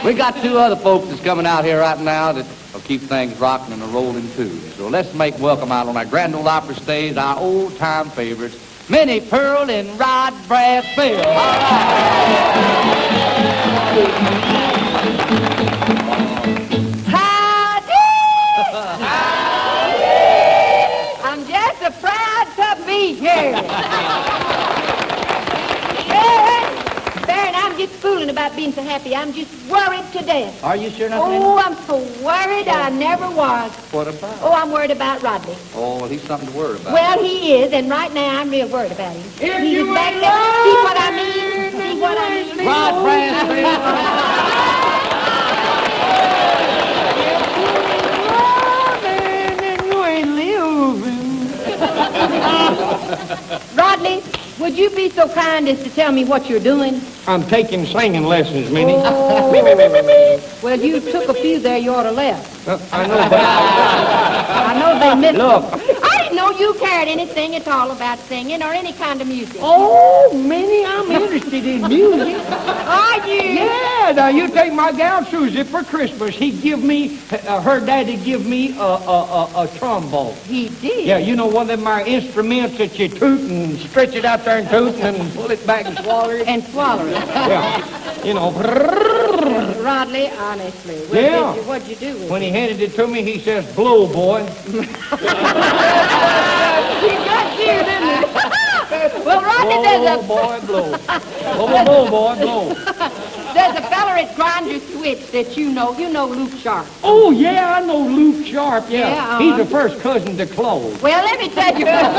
We got two other folks that's coming out here right now that will keep things rocking and rolling too. So let's make welcome out on our Grand Ole Opry stage our old-time favorites, Minnie Pearl and Rod Brassfield. All right. Howdy! I'm just so proud to be here. Baron, I'm just fooling about being so happy. I'm just worried to death. Are you sure nothing? Oh, I'm so worried I never was. What about? Oh, I'm worried about Rodney. Oh, well, he's something to worry about. Well, he is, and right now I'm real worried about him. If He's you back there. See what I mean? See what I mean? Rod Brassfield. Rodney, would you be so kind as to tell me what you're doing? I'm taking singing lessons, Minnie. Oh. Well, you took a few there you ought to left. I know that. I know they missed Look. them. I didn't know you cared anything at all about singing or any kind of music. Oh, Minnie, I'm interested in music. Are you? Yeah, now you take my gal Susie for Christmas. He give me, her daddy give me a trombone. He did? Yeah, you know one of them our instruments that you toot and stretch it out there and toot and then pull it back and swallow it. And swallow it. Yeah, you know. Rodney, honestly. Yeah. What'd you do with When it? he handed it to me, he says, "Blow, boy." He got you, didn't he? Well, Rodney, Blow, boy, blow. Blow, boy, blow. there's a feller at Grinder Switch that you know. You know Luke Sharp. Oh, yeah, I know Luke Sharp, yeah. Yeah, He's the first cousin to Chloe. Well, let me tell you about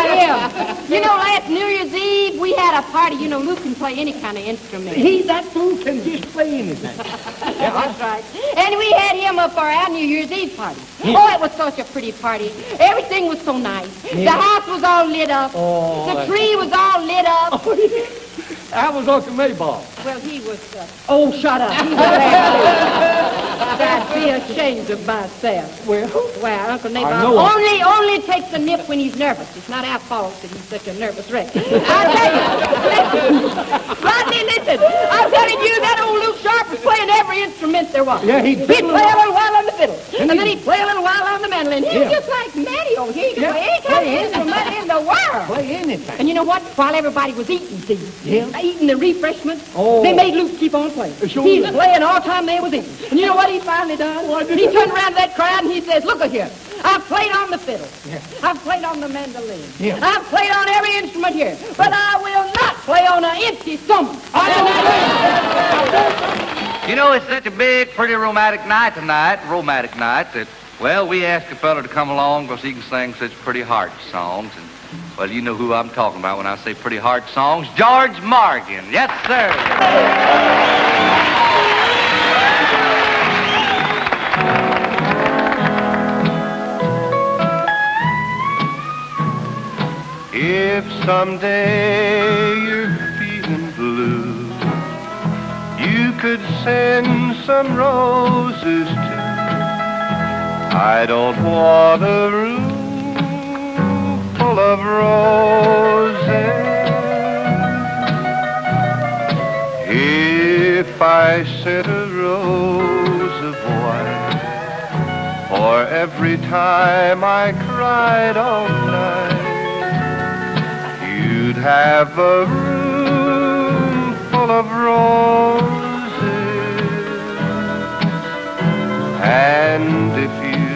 him. You know, last New Year's Eve, we had a party. You know, Luke can play any kind of instrument. That fool can just play anything. Yeah, that's right. And we had him up for our New Year's Eve party. Yeah. Oh, it was such a pretty party. Everything was so nice. Yeah. The house was all lit up. Oh, the tree was all lit up. I was Uncle Maybach. Well, he was... Oh, shut up. He was I'd be ashamed of myself. Well, Uncle I Nabob know only takes a nip when he's nervous. It's not our fault that he's such a nervous wreck. I'll tell you. Rodney, listen. I'm telling you, that old Luke Sharp was playing every instrument there was. Yeah, he'd play a little while on the fiddle, and then he'd play a little while on the mandolin. He was Yeah. just like Matty over here. He could play any kind of instrument in the world. play anything. And you know what? While everybody was eating, see, eating the refreshments, Oh. they made Luke keep on playing. Sure. He's playing all the time they was eating. And you know what he finally done? What did He he turned around to that crowd and he says, look here. I've played on the fiddle. Yeah. I've played on the mandolin. Yeah. I've played on every instrument here. But I will not play on an empty stomach. You know, it's such a big, pretty romantic night tonight, that, well, we asked a fella to come along because he can sing such pretty heart songs. And, well, you know who I'm talking about when I say pretty heart songs. George Morgan. Yes, sir. If someday you're feeling blue, you could send some roses too. I don't want a room full of roses. If I sent a rose of white for every time I cried all night, you'd have a room full of roses. And if you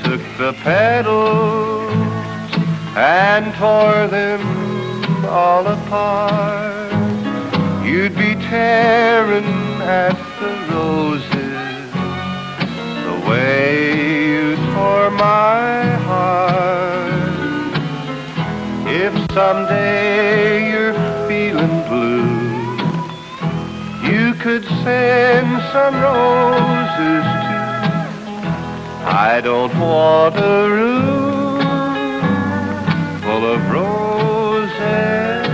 took the petals and tore them all apart, you'd be tearing at the roses the way you tore my heart. If someday you're feeling blue, you could send some roses too. I don't want a room full of roses.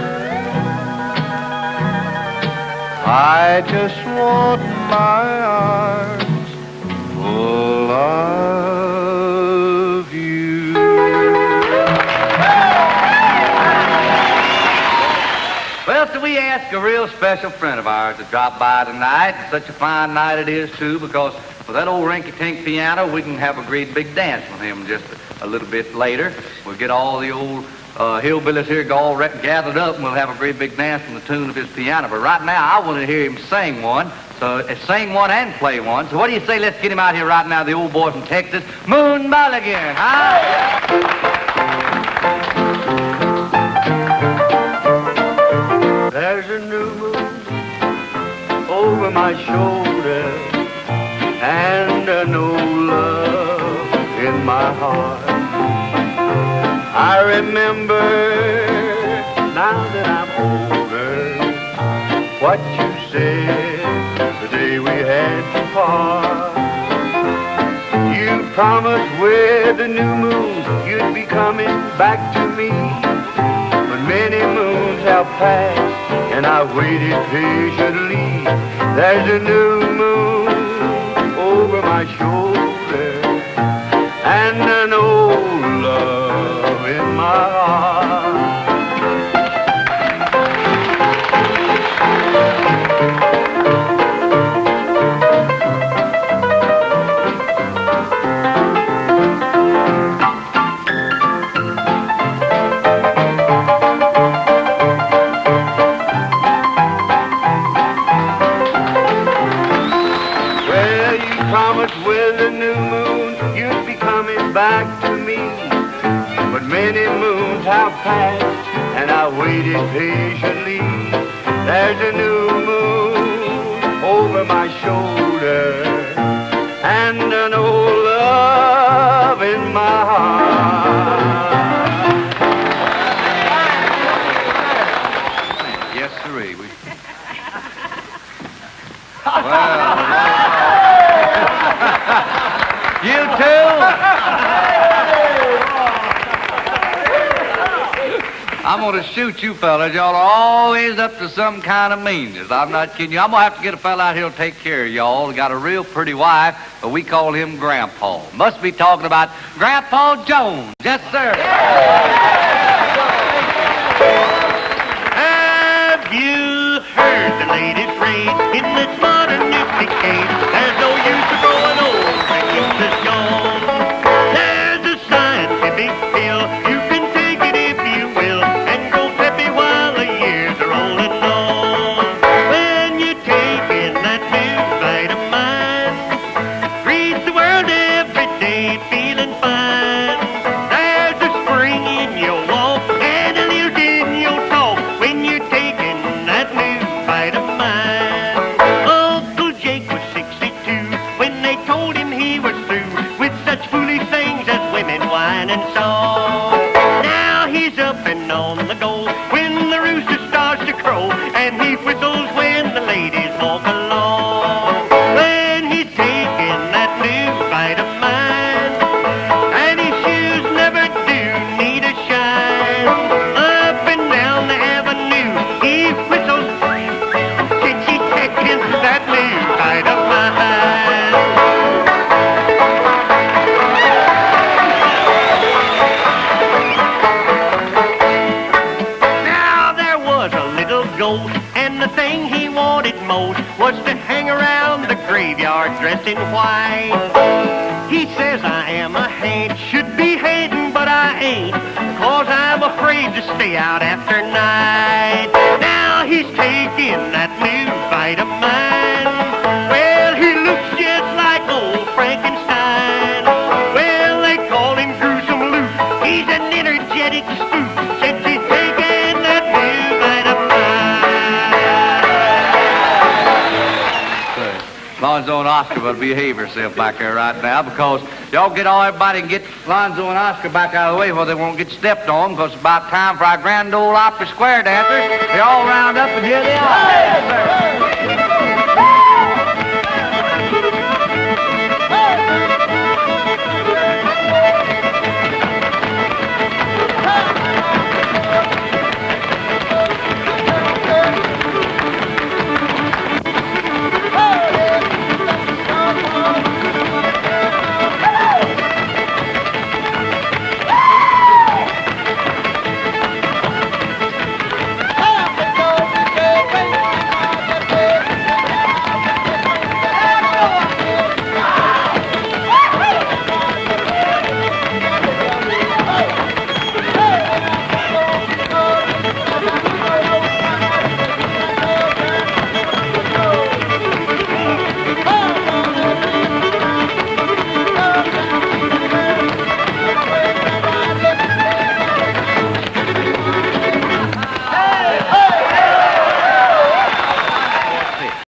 I just want my arms full of you. Well, so we asked asked a real special friend of ours to drop by tonight. Such a fine night it is, too, because with that old rinky-tink piano, we can have a great big dance with him just a little bit later. We'll get all the old hillbillies here all gathered up, and we'll have a great big dance from the tune of his piano. But right now, I want to hear him sing one. So sing one and play one. So what do you say, let's get him out here right now, the old boy from Texas, Moon Mulligan, huh? There's a new moon over my shoulder and an old love in my heart. I remember, now that I'm older, what you said the day we had to part. You promised with the new moon you'd be coming back to me. But many moons have passed and I've waited patiently. There's a new moon over my shoulder and an old love in my heart. With the new moon, you'd be coming back to me. But many moons have passed, and I waited patiently. There's a new moon over my shoulder, and an old love in my heart. Yes, sirree. Well. You too? I'm going to shoot you fellas. Y'all are always up to some kind of meanness. I'm not kidding you. I'm going to have to get a fella out here to take care of y'all. Got a real pretty wife, but we call him Grandpa. Must be talking about Grandpa Jones. Yes, sir. Have you heard the latest phrase in this modernistic age? There's no use of growing old to keep us young. There's a scientific pill. You can take it if you will and grow peppy while the years are rolling on. When you're taking that new vitamin, greets the world every day feeling fine. There's a spring in your walk and a lilt in your talk when you're taking that new vitamin. Uncle Jake was 62 when they told him he was through with such foolish things as women, wine, and song. Now he's up and on the go when the rooster starts to crow, and he whistles when the ladies walk along. When he's taking that new vitamin, and his shoes never do need a shine. Up and down the avenue, he whistles, she's taking that new vitamin. Now there was a little ghost, and the thing he wanted most was to hang around the graveyard dressed in white. He says I am a hand, should be hating, but I ain't, 'cause I'm afraid to stay out after night. Now he's taking that new vitamin. Well, he looks just like old Frankenstein. Well, they call him Gruesome Luke. He's an energetic spook since he's taking that new vitamin. Lonzo and Oscar will behave yourself back there right now, because y'all get everybody and get Lonzo and Oscar back out of the way where they won't get stepped on, because it's about time for our Grand Ole Opry square dancers. They all round up and here they are.